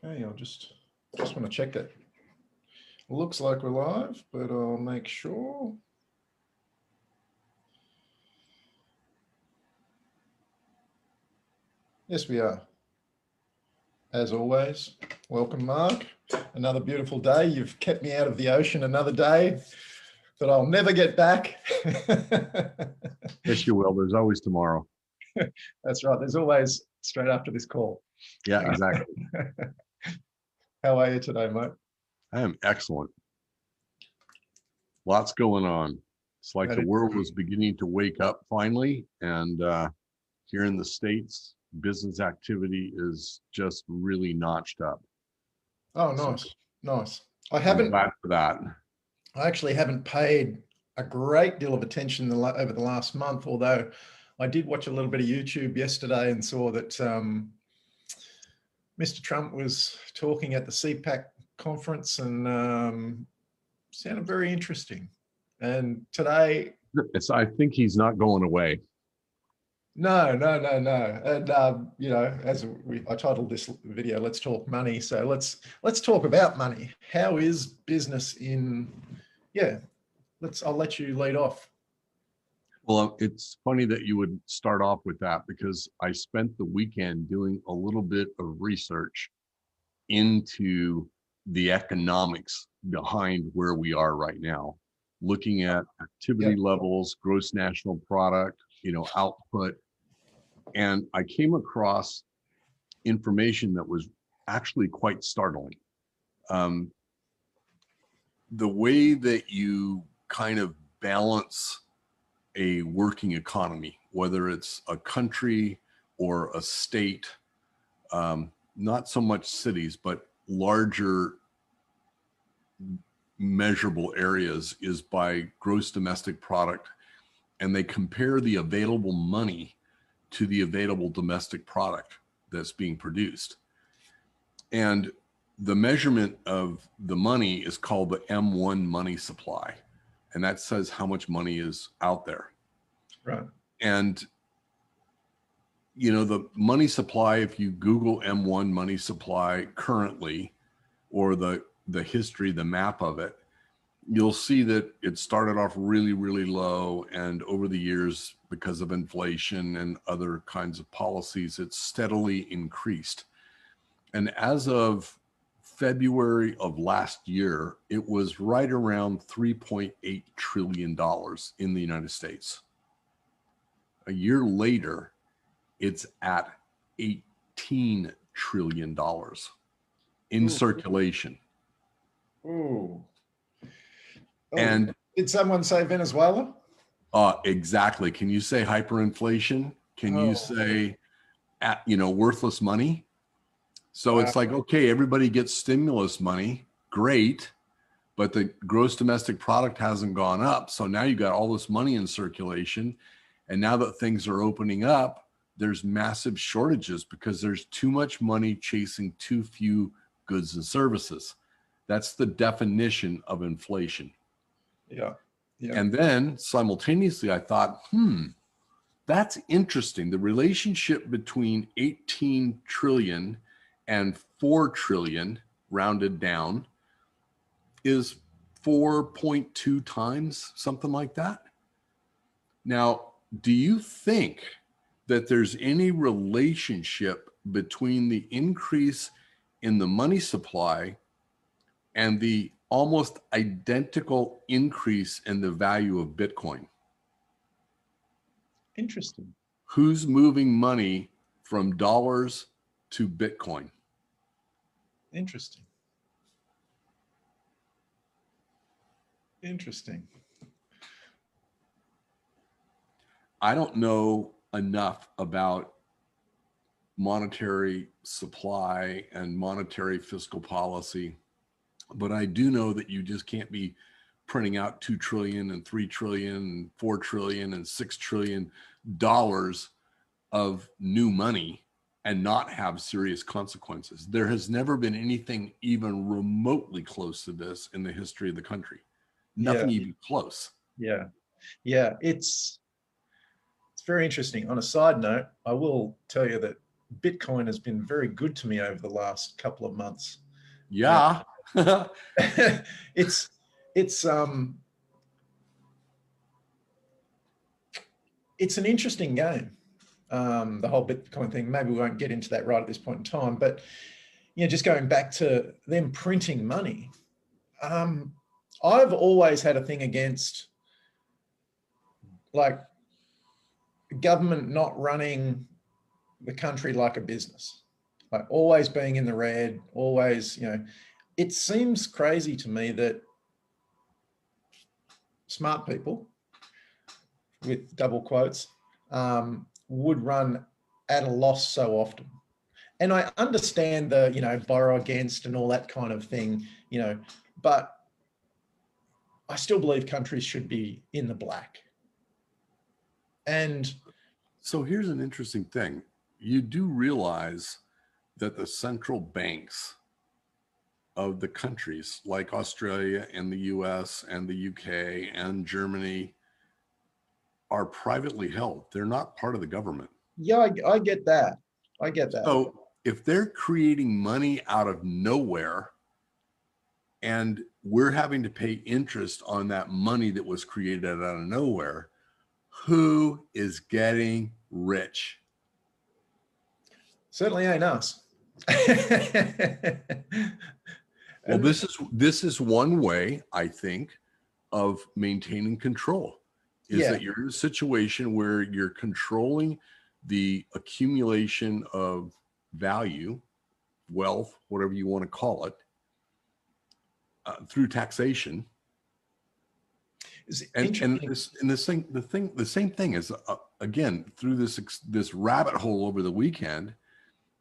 Okay, I'll just want to check that. Looks like we're live, but I'll make sure. Yes, we are. As always, welcome, Mark. Another beautiful day. You've kept me out of the ocean another day that I'll never get back. Yes, you will. There's always tomorrow. That's right. There's always straight after this call. Yeah, exactly. How are you today, mate? I am excellent. Lots going on. It's like the world was beginning to wake up finally. And here in the States, business activity is just really notched up. Oh, nice. So, nice. I'm glad for that. I actually haven't paid a great deal of attention over the last month, although I did watch a little bit of YouTube yesterday and saw that Mr. Trump was talking at the CPAC conference and sounded very interesting. And today... I think he's not going away. No. And, you know, as I titled this video, Let's Talk Money. So let's talk about money. How is business in... Yeah, I'll let you lead off. Well, it's funny that you would start off with that because I spent the weekend doing a little bit of research into the economics behind where we are right now, looking at activity levels, gross national product, output. And I came across information that was actually quite startling. The way that you kind of balance a working economy, whether it's a country or a state, not so much cities, but larger measurable areas, is by gross domestic product. And they compare the available money to the available domestic product that's being produced. And the measurement of the money is called the M1 money supply. And that says how much money is out there. Right. And, the money supply, if you Google M1 money supply currently, or the history, the map of it, you'll see that it started off really, really low. And over the years, because of inflation and other kinds of policies, it's steadily increased. And as of February of last year, it was right around $3.8 trillion in the United States. A year later, it's at $18 trillion in circulation. Ooh. Oh, and did someone say Venezuela? Exactly. Can you say hyperinflation? Can you say, worthless money? So it's like, okay, everybody gets stimulus money. Great. But the gross domestic product hasn't gone up. So now you got all this money in circulation. And now that things are opening up, there's massive shortages because there's too much money chasing too few goods and services. That's the definition of inflation. Yeah. And then simultaneously, I thought, that's interesting. The relationship between 18 trillion and 4 trillion, rounded down, is 4.2 times, something like that. Now, do you think that there's any relationship between the increase in the money supply and the almost identical increase in the value of Bitcoin? Interesting. Who's moving money from dollars to Bitcoin? Interesting. I don't know enough about monetary supply and monetary fiscal policy, but I do know that you just can't be printing out 2 trillion and 3 trillion and 4 trillion and 6 trillion dollars of new money and not have serious consequences. There has never been anything even remotely close to this in the history of the country. Nothing even close. Yeah. It's very interesting. On a side note, I will tell you that Bitcoin has been very good to me over the last couple of months. Yeah. it's it's it's an interesting game. The whole Bitcoin thing. Maybe we won't get into that right at this point in time, but just going back to them printing money. I've always had a thing against like government not running the country like a business, like always being in the red, always, it seems crazy to me that smart people, with double quotes, would run at a loss so often. And I understand the, borrow against and all that kind of thing, but I still believe countries should be in the black. And so here's an interesting thing. You do realize that the central banks of the countries like Australia and the US and the UK and Germany are privately held. They're not part of the government. yeah, I get that. I get that. So if they're creating money out of nowhere and we're having to pay interest on that money that was created out of nowhere, who is getting rich? Certainly ain't us. Well, this is one way, I think, of maintaining control, is that you're in a situation where you're controlling the accumulation of value, wealth, whatever you want to call it, through taxation. The same thing is again through this rabbit hole over the weekend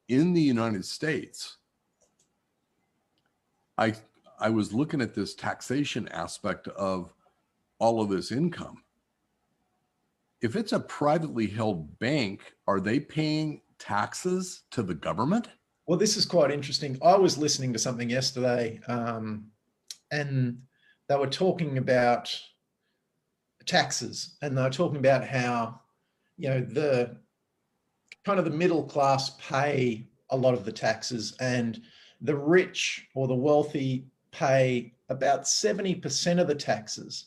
in the United States. I was looking at this taxation aspect of all of this income. If it's a privately held bank, are they paying taxes to the government? Well, this is quite interesting. I was listening to something yesterday, and they were talking about taxes, and they were talking about how, the kind of the middle class pay a lot of the taxes, and the rich or the wealthy pay about 70% of the taxes,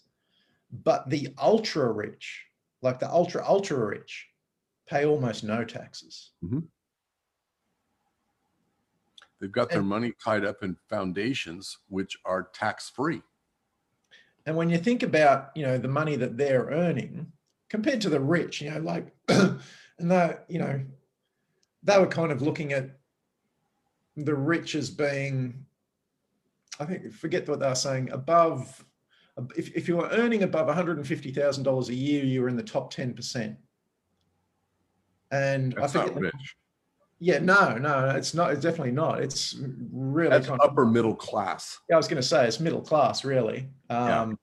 but the ultra rich, like the ultra rich, pay almost no taxes. Mm-hmm. They've got their money tied up in foundations, which are tax-free. And when you think about, the money that they're earning compared to the rich, like, and they were kind of looking at the rich as being, I think, forget what they were saying, above, if you were earning above $150,000 a year, you were in the top 10%. And that's I forget not rich. Yeah, no, it's not. It's definitely not. It's really that's upper middle class. Yeah, I was going to say it's middle class, really. Yeah.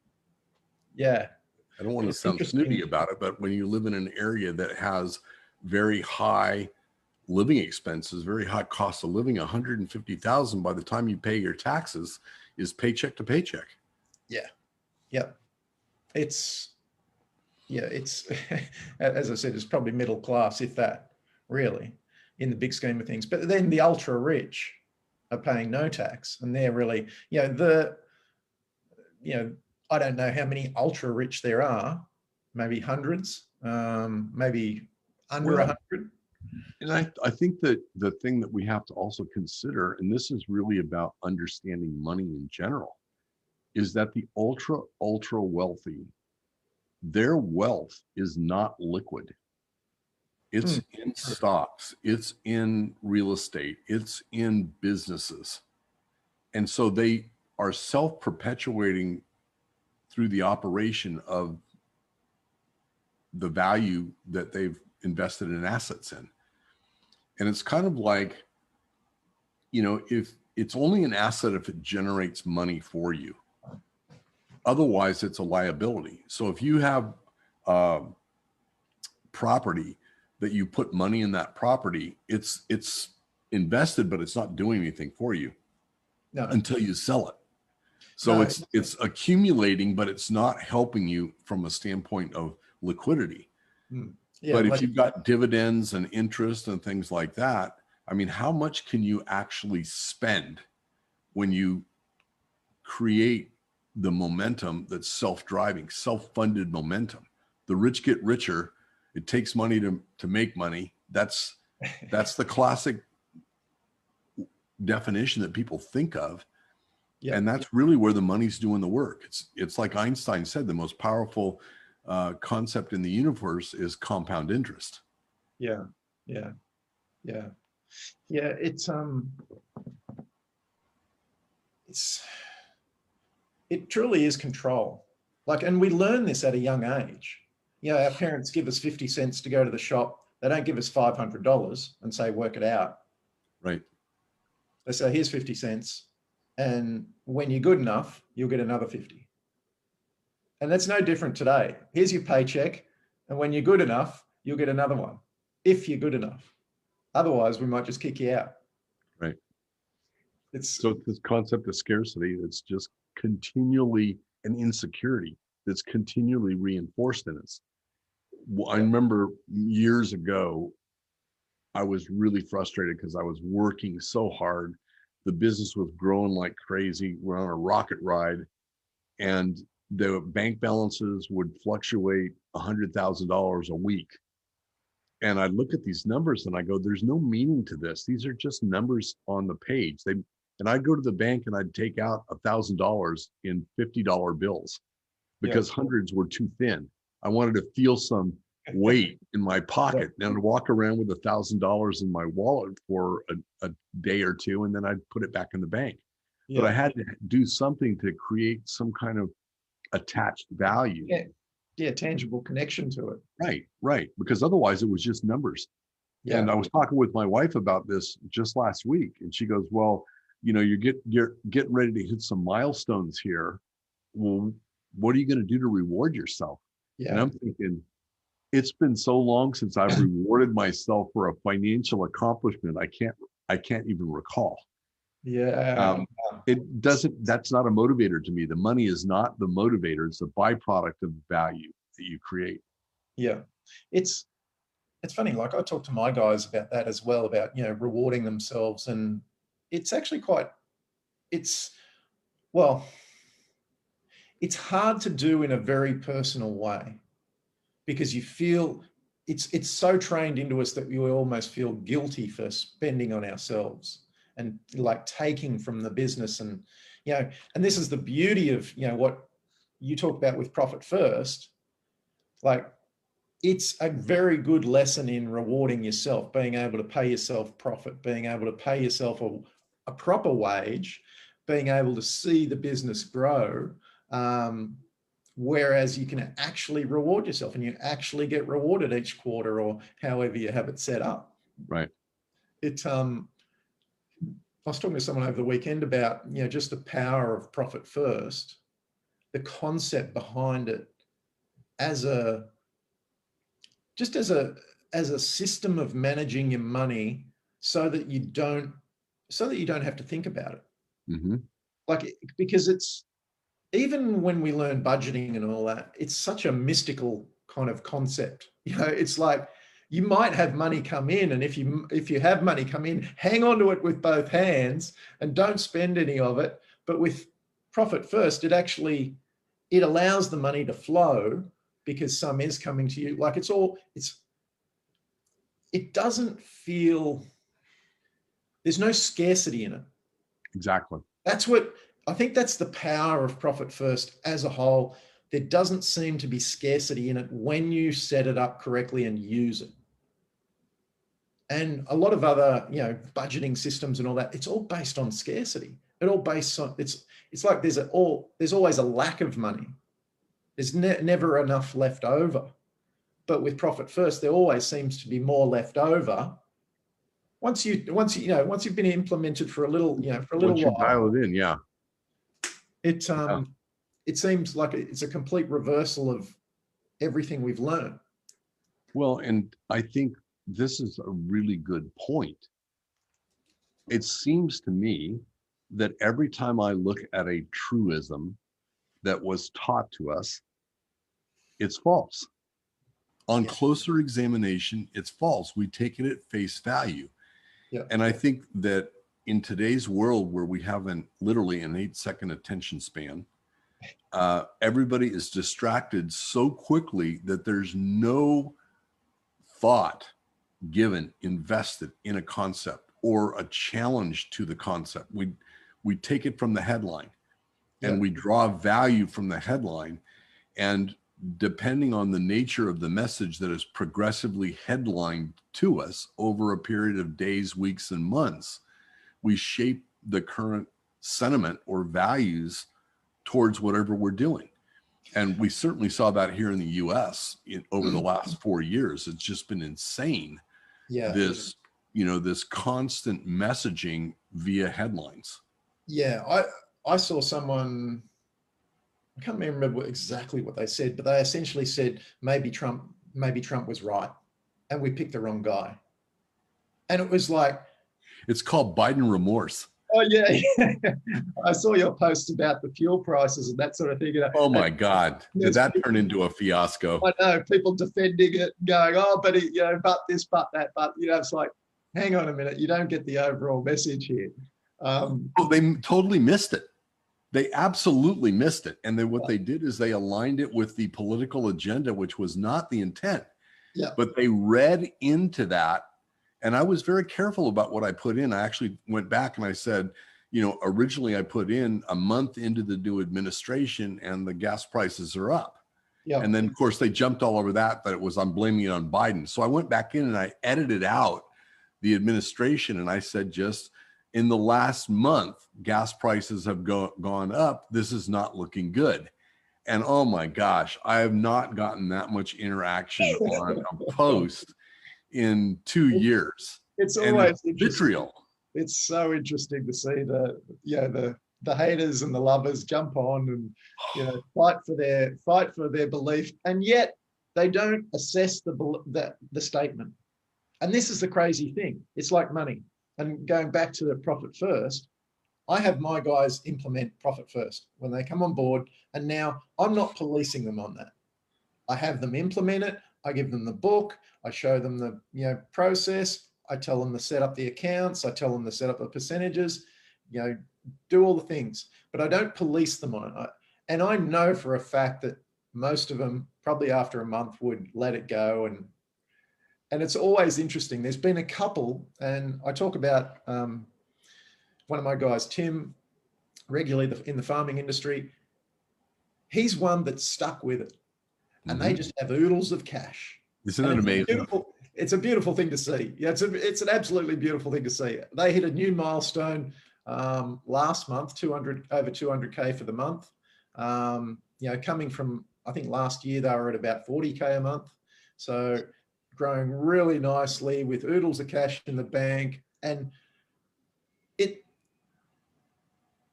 I don't want to sound snooty about it, but when you live in an area that has very high living expenses, very high cost of living, 150,000 by the time you pay your taxes is paycheck to paycheck. Yeah. It's as I said, it's probably middle class, if that, really, in the big scheme of things. But then the ultra rich are paying no tax, and they're really, I don't know how many ultra rich there are, maybe hundreds, maybe under 100. And I think that the thing that we have to also consider, and this is really about understanding money in general, is that the ultra wealthy, their wealth is not liquid. It's in stocks, it's in real estate, it's in businesses. And so they are self-perpetuating through the operation of the value that they've invested in assets in. And it's kind of like, if it's only an asset if it generates money for you. Otherwise, it's a liability. So if you have property that you put money in that property, it's invested, but it's not doing anything for you until you sell it. So it's accumulating, but it's not helping you from a standpoint of liquidity. Yeah. But if Like, you've got dividends and interest and things like that, I mean, how much can you actually spend when you create the momentum that's self-driving, self-funded momentum? The rich get richer. It takes money to make money. That's the classic definition that people think of. yeah. And that's really where the money's doing the work. It's like Einstein said, the most powerful concept in the universe is compound interest. Yeah. Yeah. Yeah. Yeah. It truly is control. Like, and we learn this at a young age. You know, our parents give us 50 cents to go to the shop. They don't give us $500 and say, work it out. Right. They say, here's 50 cents. And when you're good enough, you'll get another 50. And that's no different today. Here's your paycheck. And when you're good enough, you'll get another one, if you're good enough. Otherwise, we might just kick you out. Right. It's So this concept of scarcity that's just continually an insecurity that's continually reinforced in us. I remember years ago, I was really frustrated because I was working so hard. The business was growing like crazy. We're on a rocket ride, and the bank balances would fluctuate $100,000 a week. And I look at these numbers and I go, there's no meaning to this. These are just numbers on the page. And I'd go to the bank and I'd take out $1,000 in $50 bills because hundreds were too thin. I wanted to feel some weight in my pocket. And I'd walk around with $1,000 in my wallet for a day or two, and then I'd put it back in the bank. But I had to do something to create some kind of attached value. Yeah, tangible connection to it. Right. Because otherwise it was just numbers. Yeah. And I was talking with my wife about this just last week, and she goes, well, you're getting ready to hit some milestones here. Well, what are you going to do to reward yourself? Yeah. And I'm thinking, it's been so long since I've rewarded myself for a financial accomplishment. I can't even recall. Yeah. That's not a motivator to me. The money is not the motivator. It's a byproduct of value that you create. Yeah. It's funny. Like, I talk to my guys about that as well, about, rewarding themselves. And it's actually well, it's hard to do in a very personal way, because you feel it's so trained into us that we almost feel guilty for spending on ourselves and like taking from the business. And and this is the beauty of what you talk about with Profit First. Like, it's a very good lesson in rewarding yourself, being able to pay yourself profit, being able to pay yourself a proper wage, being able to see the business grow. Whereas you can actually reward yourself, and you actually get rewarded each quarter, or however you have it set up. Right. I was talking to someone over the weekend about, just the power of Profit First, the concept behind it as a system of managing your money so that you don't have to think about it. Mm-hmm. Like, because even when we learn budgeting and all that, it's such a mystical kind of concept. It's like, you might have money come in, and if you have money come in, hang on to it with both hands and don't spend any of it. But with Profit First, it allows the money to flow, because some is coming to you. Like, it doesn't feel, there's no scarcity in it. Exactly. I think that's the power of Profit First as a whole. There doesn't seem to be scarcity in it when you set it up correctly and use it. And a lot of other, budgeting systems and all that, it's all based on scarcity. It's like there's always a lack of money. There's never enough left over. But with Profit First, there always seems to be more left over. Once you've been implemented for a little Once you dial it in, yeah. It seems like it's a complete reversal of everything we've learned. Well, and I think this is a really good point. It seems to me that every time I look at a truism that was taught to us, it's false. On Yeah. closer examination, it's false. We take it at face value. Yeah. And I think that in today's world where we have literally an 8-second attention span, everybody is distracted so quickly that there's no thought given, invested in a concept or a challenge to the concept. We take it from the headline and we draw value from the headline. And depending on the nature of the message that is progressively headlined to us over a period of days, weeks, and months, we shape the current sentiment or values towards whatever we're doing. And we certainly saw that here in the US over the last 4 years. It's just been insane. Yeah. This, this constant messaging via headlines. Yeah. I saw someone, I can't remember exactly what they said, but they essentially said maybe Trump was right and we picked the wrong guy. And it was like, it's called Biden remorse. Oh yeah. I saw your posts about the fuel prices and that sort of thing. Oh my God. Did that turn into a fiasco? I know, people defending it, going, oh, but but this, but that, but it's like, hang on a minute, you don't get the overall message here. They totally missed it. They absolutely missed it. And then what they did is they aligned it with the political agenda, which was not the intent. Yeah. But they read into that. And I was very careful about what I put in. I actually went back and I said, originally I put in a month into the new administration and the gas prices are up. Yeah. And then of course they jumped all over that I'm blaming it on Biden. So I went back in and I edited out the administration and I said, just in the last month, gas prices have gone up. This is not looking good. And oh my gosh, I have not gotten that much interaction on a post in 2 years. It's always vitriol. It's so interesting to see the haters and the lovers jump on and fight for their belief, and yet they don't assess the statement. And this is the crazy thing. It's like money. And going back to the profit first, I have my guys implement profit first when they come on board, and now I'm not policing them on that. I have them implement it. I give them the book. I show them the process. I tell them to set up the accounts. I tell them to set up the percentages, do all the things, but I don't police them on it. And I know for a fact that most of them probably after a month would let it go. And it's always interesting. There's been a couple, and I talk about one of my guys, Tim, regularly in the farming industry. He's one that stuck with it, and they just have oodles of cash. Isn't it amazing? It's a beautiful thing to see. Yeah, it's an absolutely beautiful thing to see. They hit a new milestone last month, over 200K for the month. Coming from, I think last year they were at about 40K a month. So growing really nicely with oodles of cash in the bank. And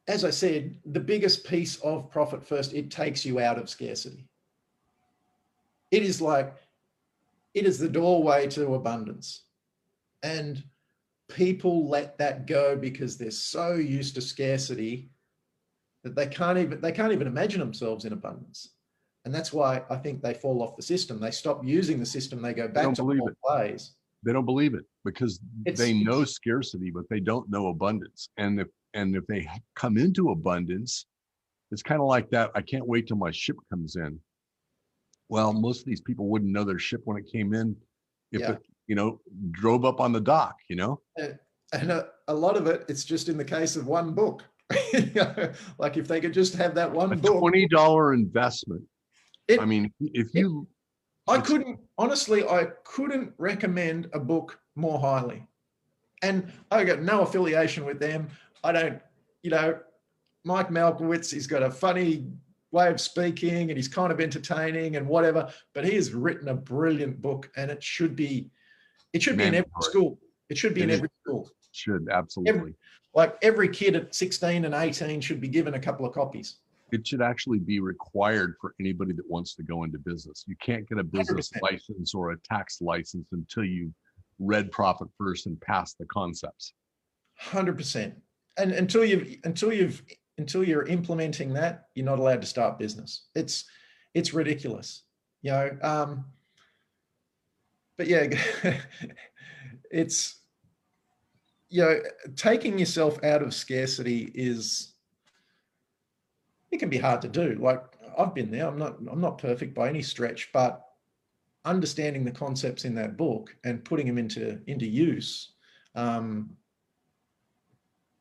as I said, the biggest piece of profit first, it takes you out of scarcity. It is the doorway to abundance. And people let that go because they're so used to scarcity that they can't even imagine themselves in abundance. And that's why I think they fall off the system. They stop using the system. They go back to old ways. They don't believe it because they know scarcity, but they don't know abundance. And if they come into abundance, it's kind of like that. I can't wait till my ship comes in. Well, most of these people wouldn't know their ship when it came in if it, drove up on the dock, And a lot of it's just in the case of one book. Like if they could just have that one book. $20 investment. I couldn't recommend a book more highly. And I got no affiliation with them. I don't, Mike Malkowitz, he's got a funny way of speaking and he's kind of entertaining and whatever, but he has written a brilliant book, and it should be in every school. It should be in every school. Should, absolutely. Every kid at 16 and 18 should be given a couple of copies. It should actually be required for anybody that wants to go into business. You can't get a business 100%. license or a tax license until you read Profit First and passed the concepts. 100%. And until you're implementing that, you're not allowed to start business. It's ridiculous. but yeah, it's, you know, taking yourself out of scarcity is, it can be hard to do. Like I've been there. I'm not perfect by any stretch, but understanding the concepts in that book and putting them into use, um,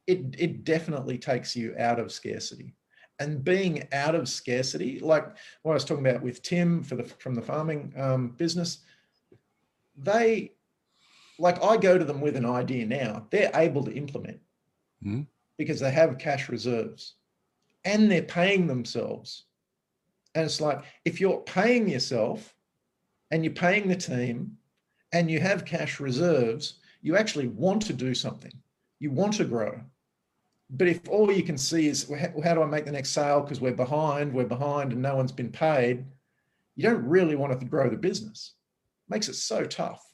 it definitely takes you out of scarcity. And being out of scarcity, like what I was talking about with Tim from the farming business, they, like I go to them with an idea now, they're able to implement Hmm. because they have cash reserves and they're paying themselves. And it's like, if you're paying yourself and you're paying the team and you have cash reserves, you actually want to do something. You want to grow. But if all you can see is, well, how do I make the next sale? Because we're behind, and no one's been paid. You don't really want to grow the business. It makes it so tough,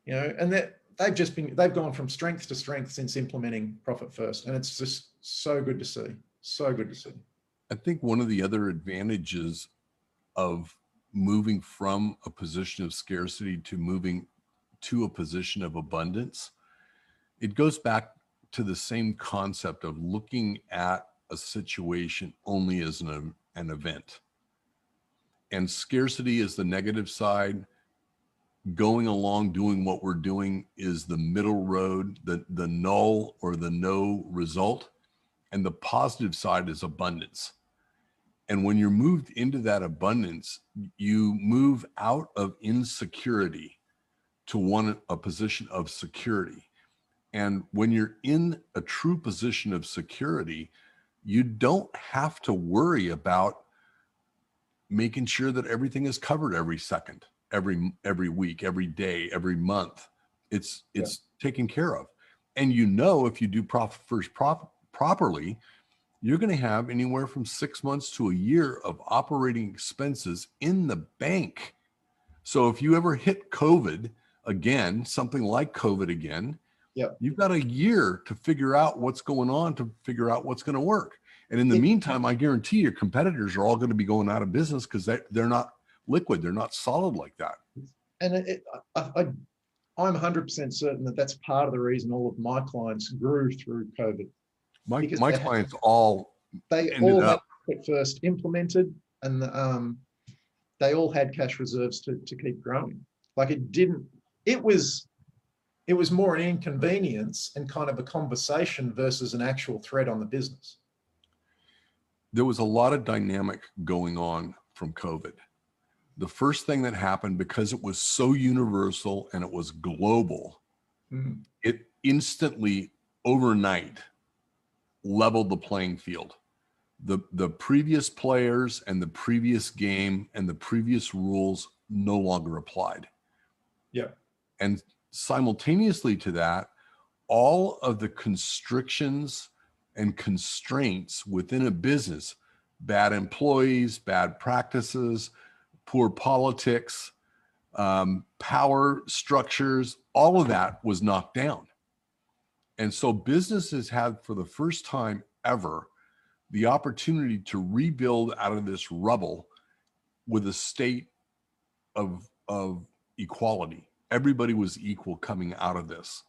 you know, and that they've gone from strength to strength since implementing Profit First. And it's just so good to see. So good to see. I think one of the other advantages of moving from a position of scarcity to moving to a position of abundance, it goes back to the same concept of looking at a situation only as an event. And scarcity is the negative side. Going along doing what we're doing is the middle road, the null or the no result. And the positive side is abundance. And when you're moved into that abundance, you move out of insecurity to a position of security. And when you're in a true position of security, you don't have to worry about making sure that everything is covered every second, every week, every day, every month. It's taken care of. And you know, if you do Profit First properly, you're going to have anywhere from 6 months to a year of operating expenses in the bank. So if you ever hit COVID again, something like COVID again, you've got a year to figure out what's going on, to figure out what's going to work. And in the meantime, I guarantee your competitors are all going to be going out of business because they're not liquid. They're not solid like that. And I'm 100% certain that that's part of the reason all of my clients grew through COVID. My clients all had Profit First implemented, and they all had cash reserves to keep growing. Like it was more an inconvenience and kind of a conversation versus an actual threat on the business. There was a lot of dynamic going on from COVID. The first thing that happened, because it was so universal and it was global, it instantly, overnight, leveled the playing field. The previous players and the previous game and the previous rules no longer applied. Yeah. And simultaneously to that, all of the constrictions and constraints within a business, bad employees, bad practices, poor politics, power structures, all of that was knocked down. And so businesses had, for the first time ever, the opportunity to rebuild out of this rubble with a state of equality. Everybody was equal coming out of this.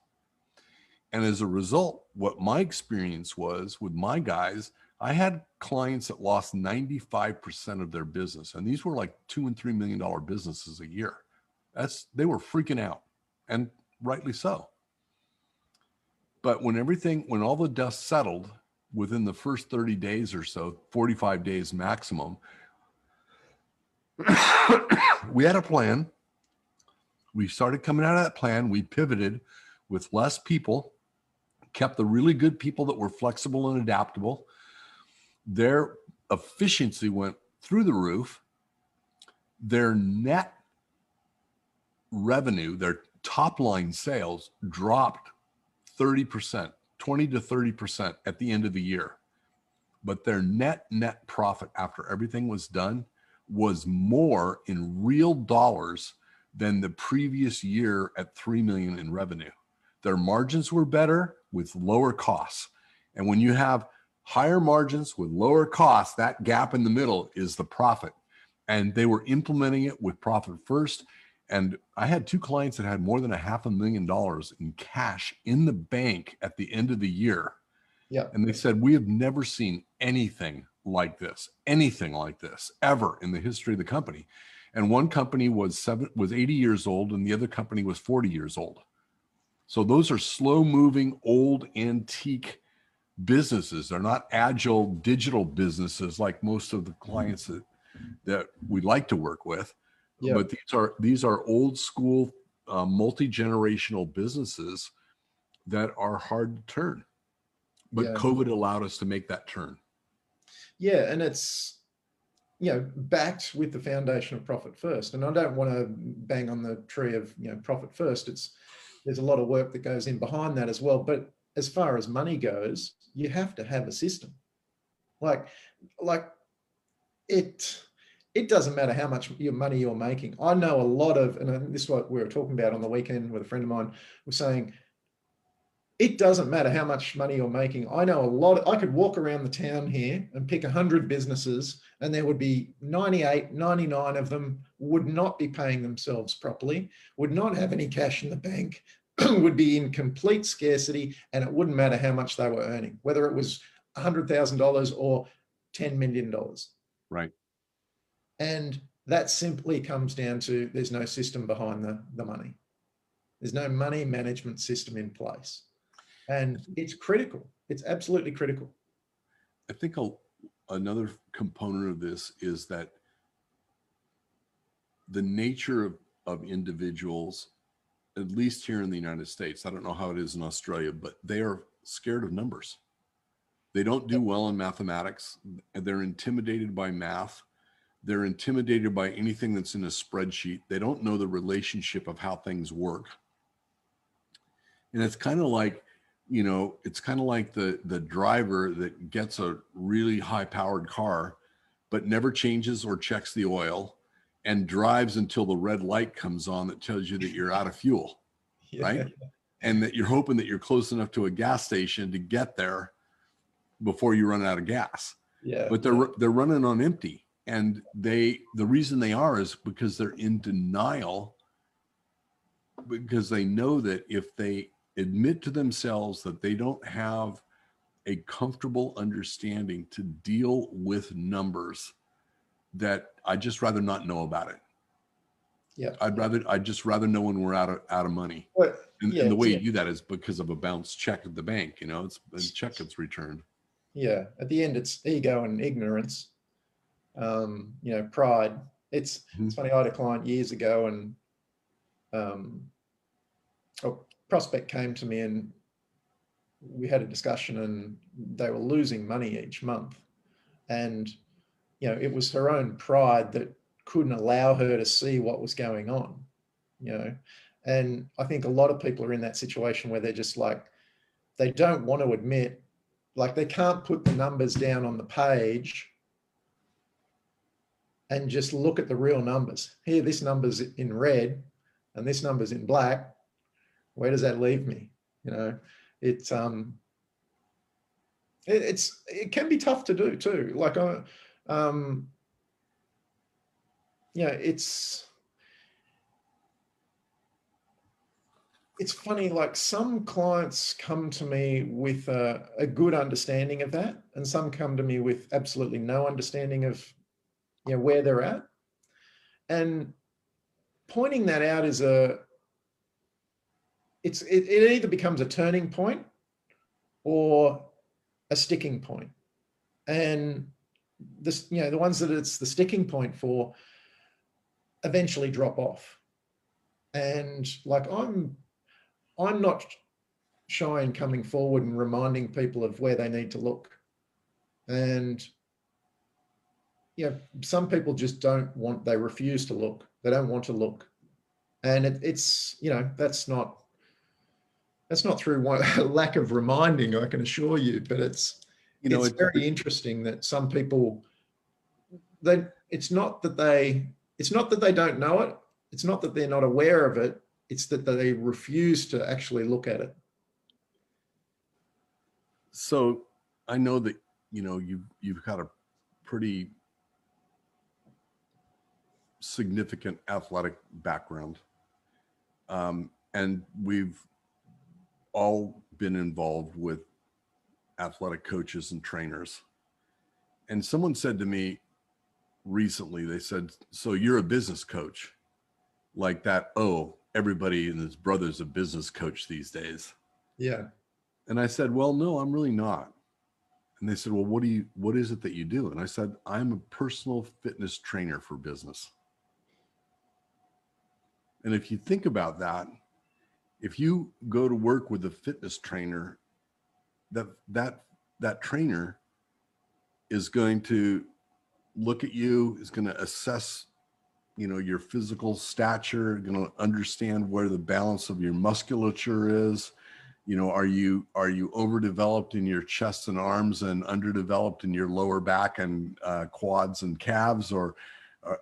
And as a result, what my experience was with my guys, I had clients that lost 95% of their business. And these were like $2 and $3 million businesses a year. They were freaking out, and rightly so. But when all the dust settled within the first 30 days or so, 45 days maximum, we had a plan. We started coming out of that plan. We pivoted with less people, kept the really good people that were flexible and adaptable. Their efficiency went through the roof. Their net revenue, their top line sales dropped 30%, 20 to 30% at the end of the year. But their net profit after everything was done was more in real dollars than the previous year at 3 million in revenue. Their margins were better with lower costs. And when you have higher margins with lower costs, that gap in the middle is the profit. And they were implementing it with Profit First. And I had 2 clients that had more than $500,000 in cash in the bank at the end of the year. Yeah. And they said, we have never seen anything like this ever in the history of the company. And one company was 80 years old and the other company was 40 years old. So those are slow moving, old, antique businesses. They're not agile digital businesses like most of the clients that we like to work with. Yeah. But these are old school, multi-generational businesses that are hard to turn. But Yeah. COVID allowed us to make that turn. Yeah. And it's, backed with the foundation of profit first. And I don't want to bang on the tree of, profit first. There's a lot of work that goes in behind that as well. But as far as money goes, you have to have a system. Like it doesn't matter how much money you're making. I know a lot of, and this is what we were talking about on the weekend with a friend of mine, was saying, it doesn't matter how much money you're making. I know I could walk around the town here and pick 100 businesses and there would be 98, 99 of them would not be paying themselves properly, would not have any cash in the bank, would be in complete scarcity, and it wouldn't matter how much they were earning, whether it was $100,000 or $10 million. Right. And that simply comes down to there's no system behind the money. There's no money management system in place. And it's critical. It's absolutely critical. I think another component of this is that the nature of individuals, at least here in the United States, I don't know how it is in Australia, but they are scared of numbers. They don't do well in mathematics. They're intimidated by math. They're intimidated by anything that's in a spreadsheet. They don't know the relationship of how things work. And it's kind of like, the driver that gets a really high powered car, but never changes or checks the oil and drives until the red light comes on that tells you that you're out of fuel, right? And that you're hoping that you're close enough to a gas station to get there before you run out of gas. Yeah. But they're running on empty. And the reason they are is because they're in denial, because they know that if they admit to themselves that they don't have a comfortable understanding to deal with numbers, that I'd just rather not know about it. Yeah. I'd just rather know when we're out of money. And the way you do that is because of a bounced check at the bank. It's a check gets returned. Yeah. At the end, it's ego and ignorance. Pride. It's funny. I had a client years ago, and a prospect came to me, and we had a discussion, and they were losing money each month, and it was her own pride that couldn't allow her to see what was going on. And I think a lot of people are in that situation where they're just like, they don't want to admit, like they can't put the numbers down on the page and just look at the real numbers. Here, this number's in red and this number's in black. Where does that leave me? It can be tough to do too. Like, it's funny, like some clients come to me with a good understanding of that, and some come to me with absolutely no understanding of where they're at. And pointing that out is it either becomes a turning point or a sticking point. And this, the ones that it's the sticking point for eventually drop off. And like I'm not shy in coming forward and reminding people of where they need to look. And some people just they refuse to look. They don't want to look. And it's that's not through lack of reminding, I can assure you, but it's very interesting that some people, it's not that they don't know it. It's not that they're not aware of it. It's that they refuse to actually look at it. So I know that, you've got a pretty significant athletic background. And we've all been involved with athletic coaches and trainers. And someone said to me recently, they said, so you're a business coach? Like that, oh, everybody and his brother's a business coach these days. Yeah. And I said, well, no, I'm really not. And they said, well, what is it that you do? And I said, I'm a personal fitness trainer for business. And if you think about that, if you go to work with a fitness trainer, that trainer is going to look at you, is going to assess, your physical stature, going to understand where the balance of your musculature is. Are you overdeveloped in your chest and arms and underdeveloped in your lower back and quads and calves, or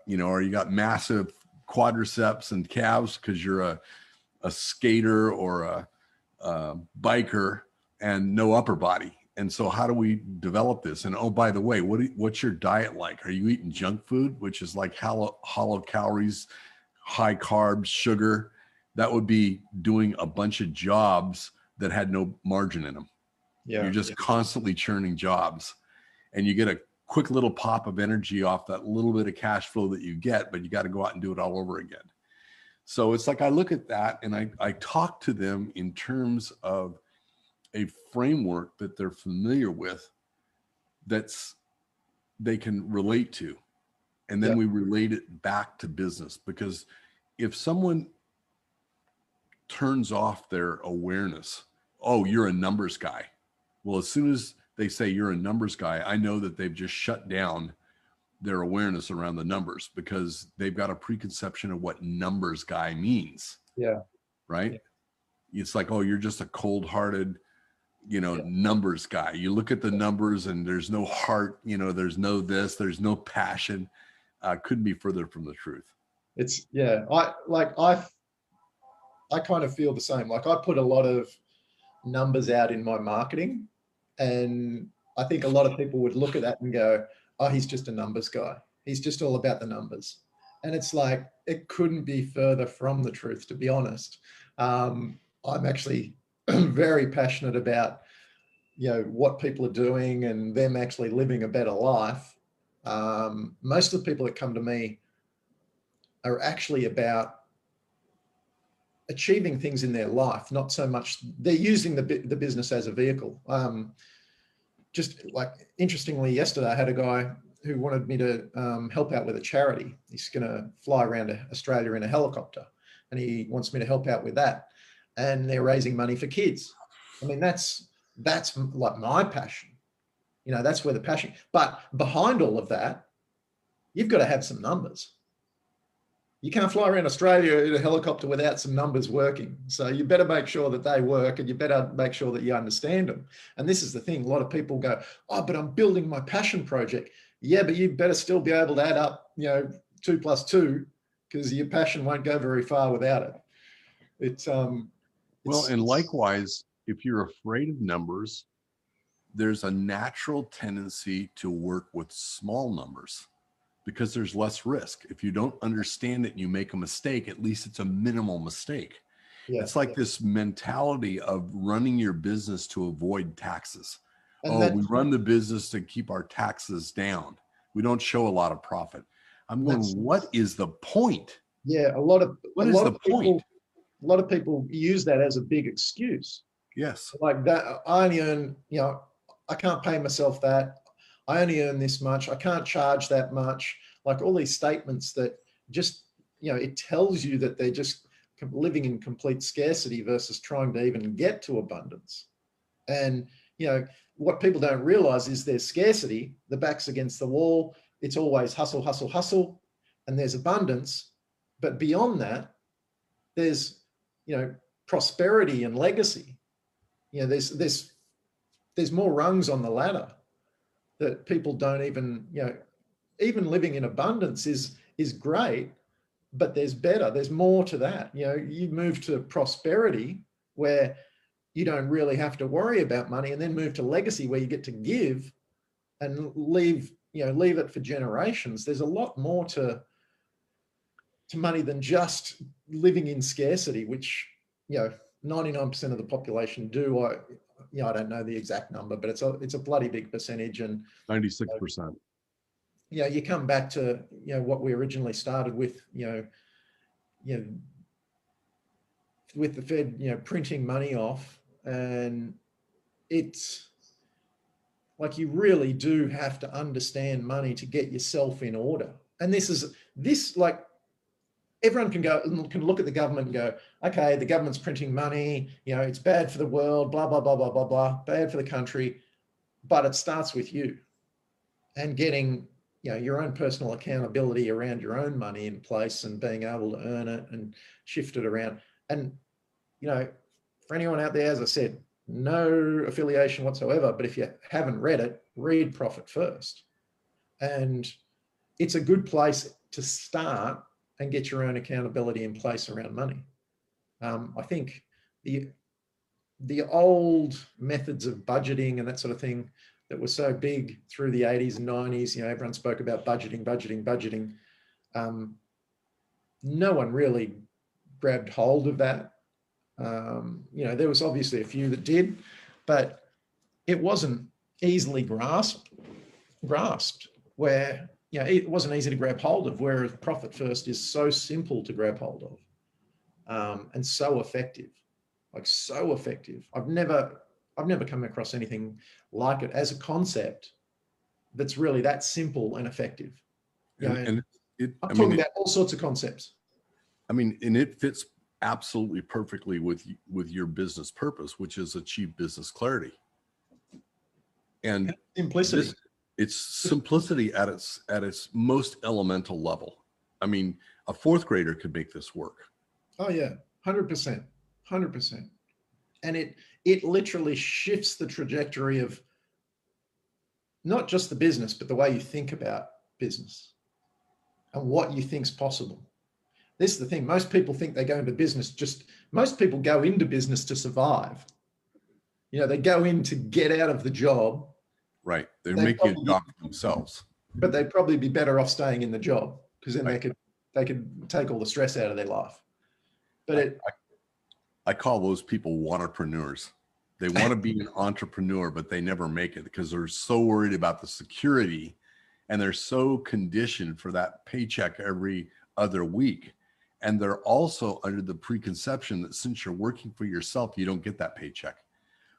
you got massive quadriceps and calves because you're a skater or a biker and no upper body? And so how do we develop this? And oh, by the way, what's your diet like? Are you eating junk food, which is like hollow calories, high carbs, sugar? That would be doing a bunch of jobs that had no margin in them. Yeah. You're just constantly churning jobs, and you get a quick little pop of energy off that little bit of cash flow that you get, but you got to go out and do it all over again. So it's like I look at that and I talk to them in terms of a framework that they're familiar with, they can relate to. And then we relate it back to business, because if someone turns off their awareness, oh, you're a numbers guy. Well, as soon as they say you're a numbers guy, I know that they've just shut down their awareness around the numbers, because they've got a preconception of what numbers guy means. Yeah. Right. Yeah. It's like, oh, you're just a cold-hearted, numbers guy. You look at the numbers and there's no heart, there's no this, there's no passion. Couldn't be further from the truth. It's I kind of feel the same. Like, I put a lot of numbers out in my marketing, and I think a lot of people would look at that and go, oh, he's just a numbers guy. He's just all about the numbers. And it's like, it couldn't be further from the truth, to be honest. I'm actually very passionate about, what people are doing and them actually living a better life. Most of the people that come to me are actually about achieving things in their life, not so much they're using the business as a vehicle. Just like, interestingly, yesterday I had a guy who wanted me to help out with a charity. He's going to fly around Australia in a helicopter, and he wants me to help out with that. And they're raising money for kids. I mean, that's like my passion. That's where the passion. But behind all of that, you've got to have some numbers. You can't fly around Australia in a helicopter without some numbers working. So you better make sure that they work, and you better make sure that you understand them. And this is the thing. A lot of people go, oh, but I'm building my passion project. Yeah, but you better still be able to add up, 2 + 2, because your passion won't go very far without it. And likewise, if you're afraid of numbers, there's a natural tendency to work with small numbers, because there's less risk. If you don't understand it and you make a mistake, at least it's a minimal mistake. Yeah, it's like this mentality of running your business to avoid taxes. And we run the business to keep our taxes down. We don't show a lot of profit. I'm going, what is the point? Yeah, a lot of people use that as a big excuse. Yes. Like that, I only earn, I can't pay myself that. I only earn this much. I can't charge that much. Like, all these statements that just, it tells you that they're just living in complete scarcity versus trying to even get to abundance. And, what people don't realize is there's scarcity, the back's against the wall. It's always hustle, hustle, hustle. And there's abundance. But beyond that, there's, prosperity and legacy. There's more rungs on the ladder that people don't even, even living in abundance is great, but there's better, there's more to that. You move to prosperity where you don't really have to worry about money, and then move to legacy where you get to give and leave it for generations. There's a lot more to to money than just living in scarcity, which, 99% of the population do. I don't know the exact number, but it's a bloody big percentage. And 96%. you come back to, what we originally started with, with the Fed, printing money off, and it's like, you really do have to understand money to get yourself in order. And this like, everyone can look at the government and go, okay, the government's printing money, it's bad for the world, blah, blah, blah, blah, blah, blah, bad for the country. But it starts with you and getting, your own personal accountability around your own money in place, and being able to earn it and shift it around. And, for anyone out there, as I said, no affiliation whatsoever, but if you haven't read it, read Profit First. And it's a good place to start and get your own accountability in place around money. I think the old methods of budgeting and that sort of thing that were so big through the 80s and 90s, everyone spoke about budgeting. No one really grabbed hold of that. There was obviously a few that did, but it wasn't easily grasped where, it wasn't easy to grab hold of, whereas Profit First is so simple to grab hold of, and so effective, so effective. I've never come across anything like it as a concept that's really that simple and effective. I'm talking about all sorts of concepts. And it fits absolutely perfectly with your business purpose, which is achieve business clarity and simplicity. It's simplicity at its most elemental level. A fourth grader could make this work. Oh yeah, 100%. And it literally shifts the trajectory of not just the business, but the way you think about business and what you think's possible. This is the thing. Most people think they go into business most people go into business to survive. They go in to get out of the job. Right. They're making a job for themselves. But they'd probably be better off staying in the job, because then they could take all the stress out of their life. But I call those people wantrepreneurs. They want to be an entrepreneur, but they never make it because they're so worried about the security, and they're so conditioned for that paycheck every other week. And they're also under the preconception that since you're working for yourself, you don't get that paycheck.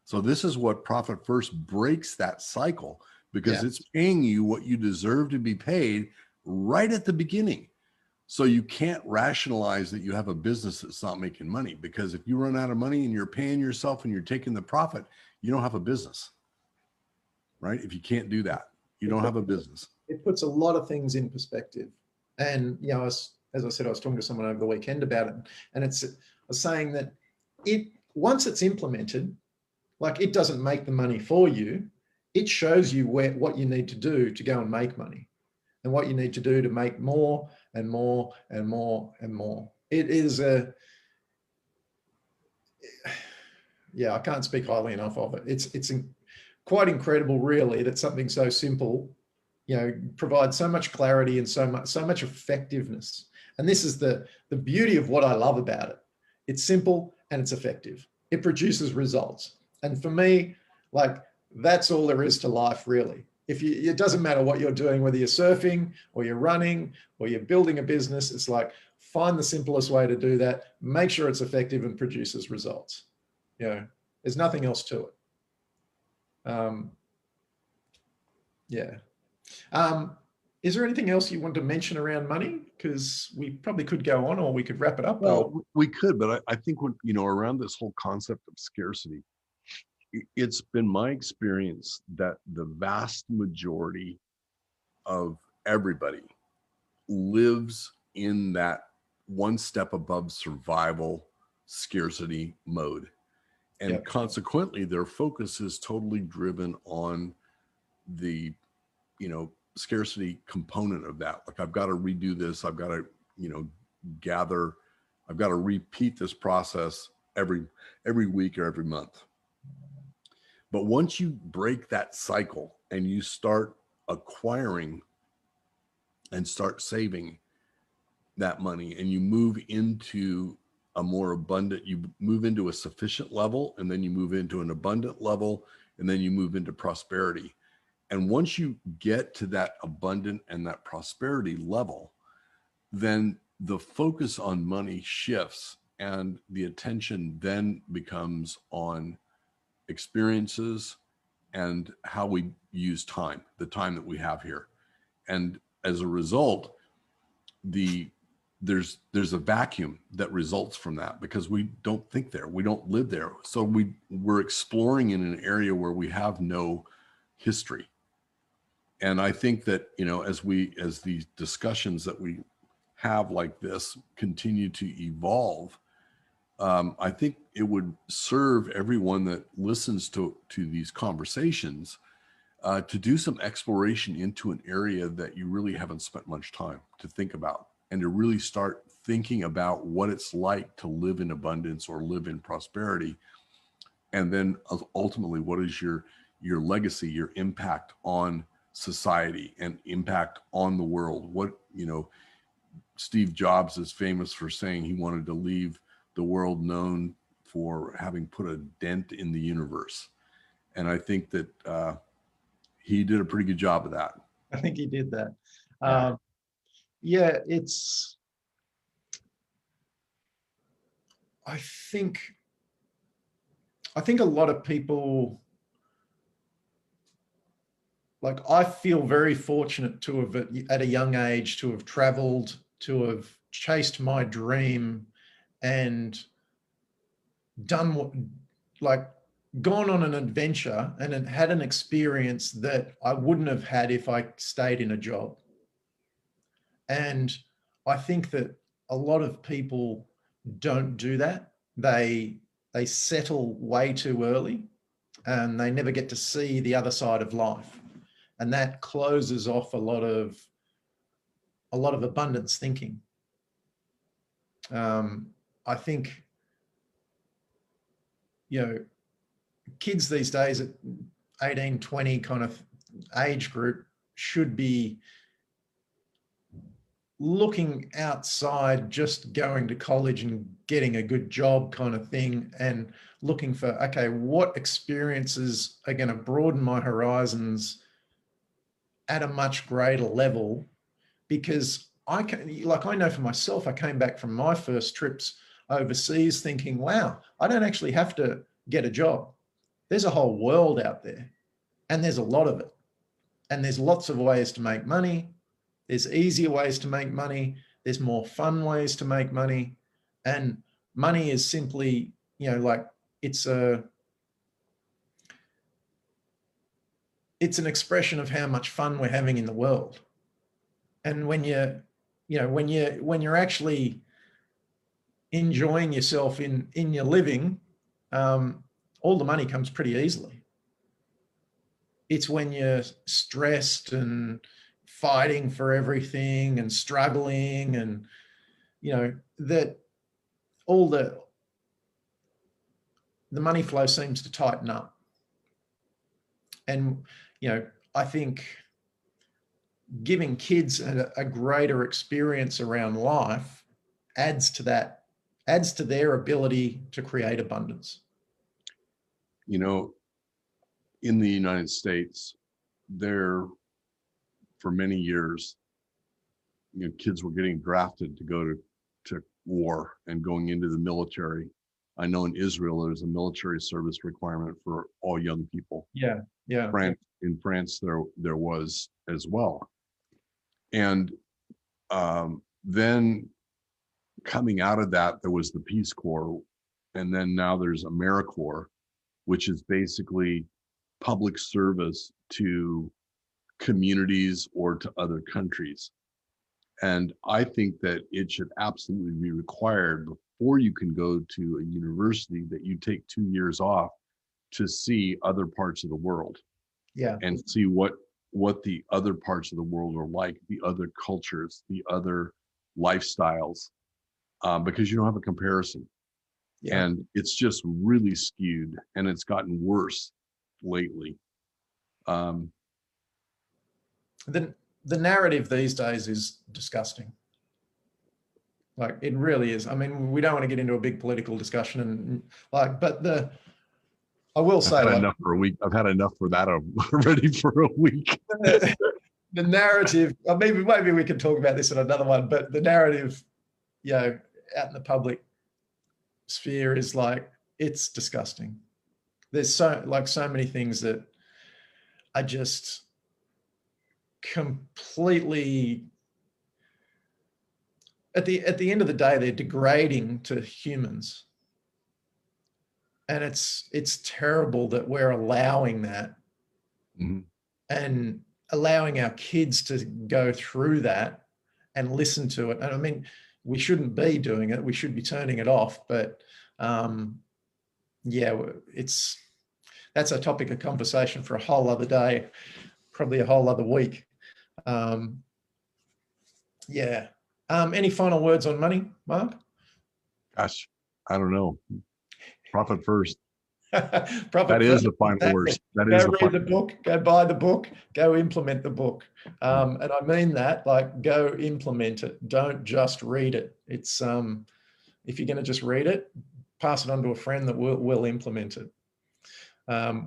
So this is what Profit First breaks that cycle, because it's paying you what you deserve to be paid right at the beginning. So you can't rationalize that you have a business that's not making money, because if you run out of money and you're paying yourself and you're taking the profit, you don't have a business, right? If you can't do that, you don't have a business. It puts a lot of things in perspective. And, as I said, I was talking to someone over the weekend about it, and I was saying that once it's implemented, it doesn't make the money for you. It shows you what you need to do to go and make money, and what you need to do to make more and more and more and more. It is I can't speak highly enough of it. It's quite incredible, really, that something so simple, provides so much clarity and so much effectiveness. And this is the beauty of what I love about it. It's simple and it's effective. It produces results. And for me, that's all there is to life, really. It doesn't matter what you're doing, whether you're surfing or you're running or you're building a business, it's find the simplest way to do that, make sure it's effective and produces results. There's nothing else to it. Is there anything else you want to mention around money? Because we probably could go on, or we could wrap it up. Well, we could, but I think when, around this whole concept of scarcity, it's been my experience that the vast majority of everybody lives in that one step above survival scarcity mode. And consequently, their focus is totally driven on the, scarcity component of that. I've got to redo this. I've got to, I've got to repeat this process every week or every month. But once you break that cycle and you start acquiring and start saving, that money and you move into a more abundant, you move into a sufficient level, and then you move into an abundant level, and then you move into prosperity. And once you get to that abundant and that prosperity level, then the focus on money shifts and the attention then becomes on experiences and how we use time, the time that we have here. And as a result, there's a vacuum that results from that because we don't think there, we don't live there. So we're exploring in an area where we have no history. And I think that, you know, as these discussions that we have like this continue to evolve, I think it would serve everyone that listens to these conversations to do some exploration into an area that you really haven't spent much time to think about, and to really start thinking about what it's like to live in abundance or live in prosperity. And then ultimately, what is your legacy, your impact on society and impact on the world? What, you know, Steve Jobs is famous for saying he wanted to leave the world known for having put a dent in the universe. And I think that he did a pretty good job of that. I think he did that. Yeah. Yeah, I think a lot of people, like, I feel very fortunate to have at a young age to have traveled, to have chased my dream and done what, like, gone on an adventure and had an experience that I wouldn't have had if I stayed in a job. And I think that a lot of people don't do that. They settle way too early and they never get to see the other side of life. And that closes off a lot of abundance thinking. I think, you know, kids these days at 18, 20 kind of age group should be looking outside just going to college and getting a good job kind of thing, and looking for, okay, what experiences are going to broaden my horizons at a much greater level? Because I know for myself, I came back from my first trips overseas thinking, wow, I don't actually have to get a job. There's a whole world out there, and there's a lot of it. And there's lots of ways to make money. There's easier ways to make money. There's more fun ways to make money. And money is simply, you know, like, it's an expression of how much fun we're having in the world. And when you're actually enjoying yourself in your living, all the money comes pretty easily. It's when you're stressed and fighting for everything and struggling, and, you know, that all the money flow seems to tighten up. And, you know, I think giving kids a greater experience around life adds to their ability to create abundance. You know, in the United States, there, for many years, you know, kids were getting drafted to go to war and going into the military. I know in Israel, there's a military service requirement for all young people. Yeah. In France, there was as well. And then coming out of that, there was the Peace Corps. And then now there's AmeriCorps, which is basically public service to communities or to other countries. And I think that it should absolutely be required before you can go to a university that you take 2 years off to see other parts of the world. Yeah. And see what the other parts of the world are like, the other cultures, the other lifestyles, because you don't have a comparison. Yeah. And it's just really skewed, and it's gotten worse lately. The narrative these days is disgusting. Like it really is. I mean, we don't want to get into a big political discussion and like, but I will I've say had like enough for a week. I've had enough for that already for a week. the narrative, maybe we could talk about this in another one, but the narrative, you know, out in the public sphere is like, it's disgusting. There's so many things that are just completely, at the end of the day, they're degrading to humans. And it's terrible that we're allowing that Mhm. and allowing our kids to go through that and listen to it. And I mean, we shouldn't be doing it. We should be turning it off. But yeah, that's a topic of conversation for a whole other day, probably a whole other week. Yeah. Any final words on money, Mark? Gosh, I don't know. Profit first. Profit That is first. the final Exactly. words. That Go is the read the final. book, go buy the book, go implement the book. And I mean that, like, go implement it. Don't just read it. It's if you're going to just read it, pass it on to a friend that will implement it.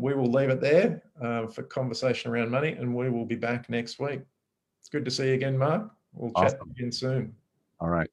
We will leave it there for conversation around money, and we will be back next week. It's good to see you again, Mark. We'll chat Awesome. again soon. All right.